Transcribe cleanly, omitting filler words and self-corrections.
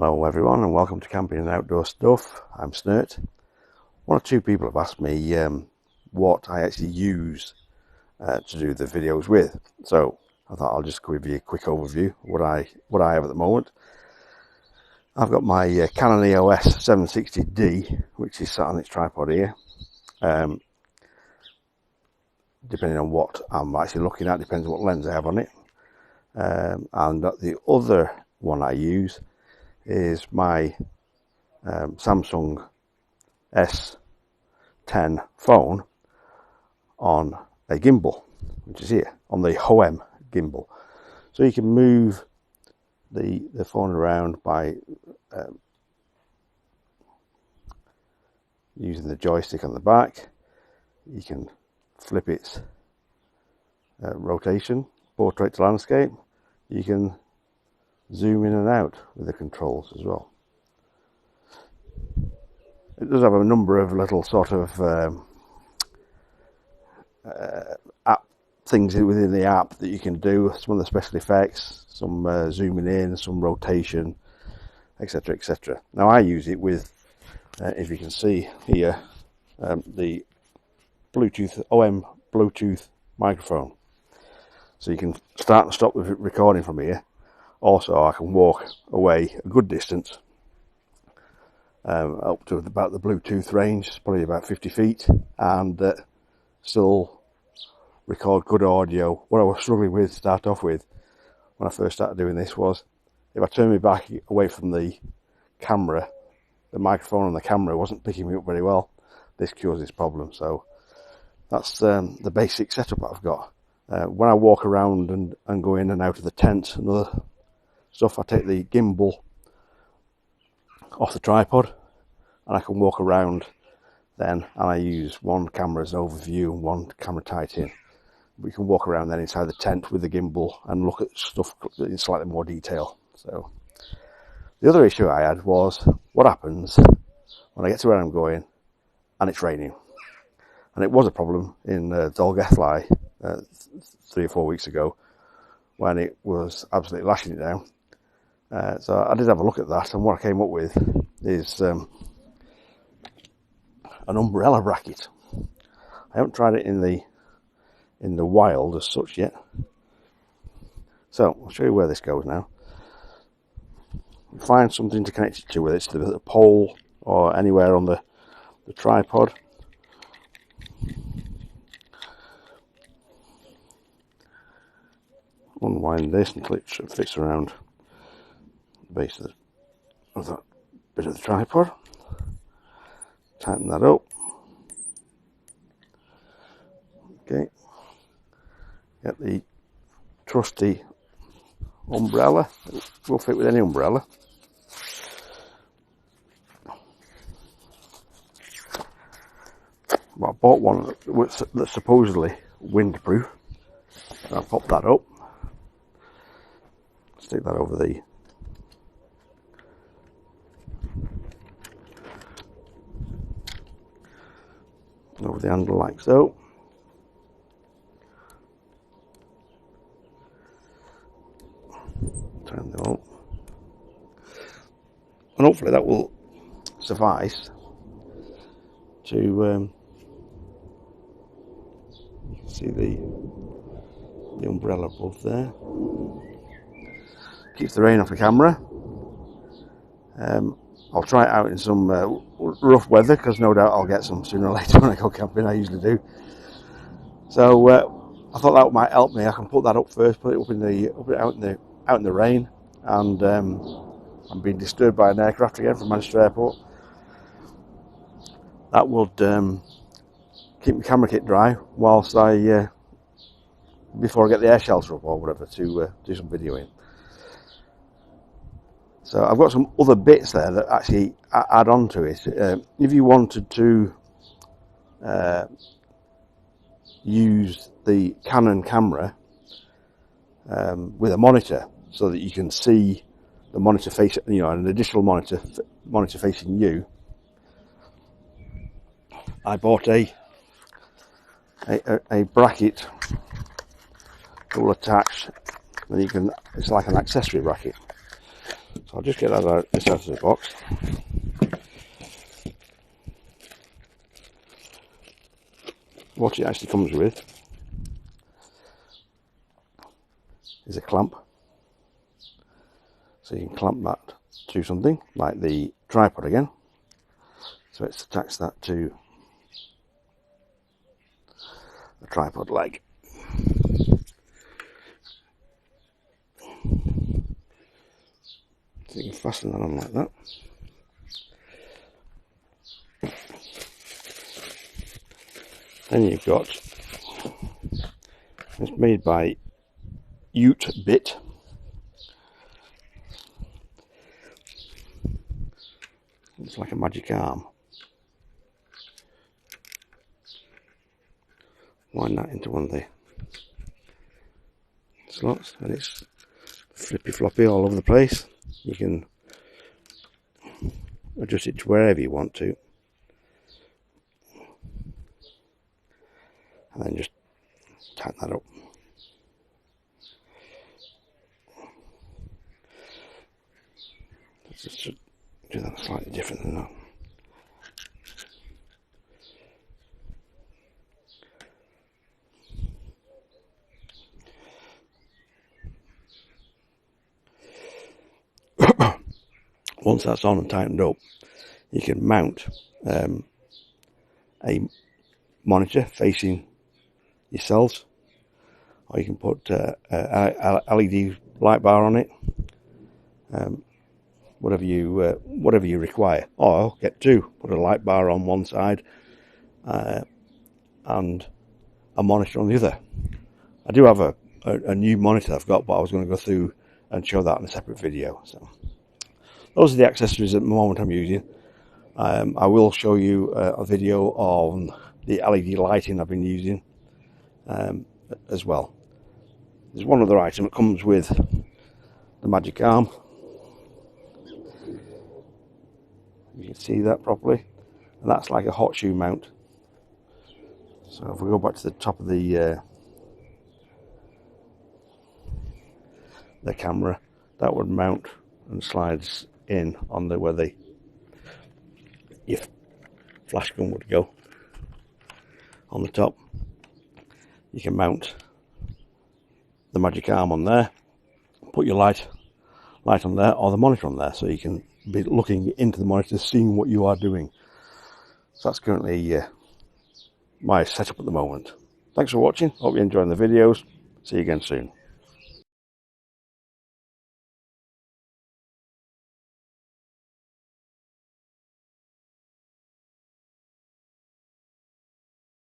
Hello everyone and welcome to Camping and Outdoor Stuff. I'm Snert. One or two people have asked me what I actually use to do the videos with. So I thought I'll just give you a quick overview of what I have at the moment. I've got my Canon EOS 760D, which is sat on its tripod here. Depending on what I'm actually looking at, depends on what lens I have on it. And the other one I use is my Samsung S10 phone on a gimbal, which is here on the Hohem gimbal. So you can move the phone around by using the joystick on the back. You can flip its rotation, portrait to landscape. You can zoom in and out with the controls as well. It does have a number of little sort of app things within the app that you can do. Some of the special effects, some zooming in, some rotation, etc, etc. Now I use it with, if you can see here, the Bluetooth Hohem Bluetooth microphone. So you can start and stop with recording from here. Also, I can walk away a good distance, up to about the Bluetooth range, probably about 50 feet, and still record good audio. What I was struggling with to start off with when I first started doing this was, if I turned my back away from the camera, the microphone on the camera wasn't picking me up very well. This cures this problem. So that's the basic setup I've got. When I walk around and go in and out of the tent and other stuff, I take the gimbal off the tripod and I can walk around then, and I use one camera as an overview and one camera tight in. We can walk around then inside the tent with the gimbal and look at stuff in slightly more detail. So the other issue I had was, what happens when I get to where I'm going and it's raining? And it was a problem in Dolgethly 3 or 4 weeks ago when it was absolutely lashing it down. So I did have a look at that, and what I came up with is an umbrella bracket. I haven't tried it in the wild as such yet. So I'll show you where this goes now. Find something to connect it to, whether it's to the pole or anywhere on the tripod. Unwind this until it fits around the base of that bit of the tripod. Tighten that up. Okay. Get the trusty umbrella. It will fit with any umbrella. Well, I bought one that's supposedly windproof. So I'll pop that up. Stick that over the handle like so. Turn them up, and hopefully that will suffice to you can see the umbrella above there. Keeps the rain off the camera. I'll try it out in some rough weather, because no doubt I'll get some sooner or later when I go camping. I usually do. So I thought that might help me. I can put that up first, put it out in the rain, and I'm being disturbed by an aircraft again from Manchester Airport. That would keep my camera kit dry whilst before I get the air shelter up or whatever to do some videoing. So I've got some other bits there that actually add on to it. If you wanted to use the Canon camera with a monitor, so that you can see the monitor face, an additional monitor facing you, I bought a bracket that will attach, and it's like an accessory bracket. So I'll just get that out, this out of the box. What it actually comes with is a clamp. So you can clamp that to something, like the tripod again. So it's attached that to the tripod leg. So you can fasten that on like that. Then you've got, it's made by Ute Bit. It's like a magic arm. Wind that into one of the slots, and it's flippy floppy all over the place. You can adjust it to wherever you want to, and then just tighten that up. Let's just do that slightly different than that. Once that's on and tightened up, you can mount a monitor facing yourselves, or you can put a LED light bar on it, whatever you require. Or get two, put a light bar on one side and a monitor on the other. I do have a new monitor I've got, but I was going to go through and show that in a separate video. So those are the accessories at the moment I'm using. I will show you a video on the LED lighting I've been using as well. There's one other item that comes with the magic arm. You can see that properly, and that's like a hot shoe mount. So if we go back to the top of the camera, that would mount and slides in on the where your flash gun would go on the top. You can mount the magic arm on there, put your light on there, or the monitor on there, so you can be looking into the monitor, seeing what you are doing. So that's currently my setup at the moment. Thanks for watching. Hope you're enjoying the videos. See you again soon.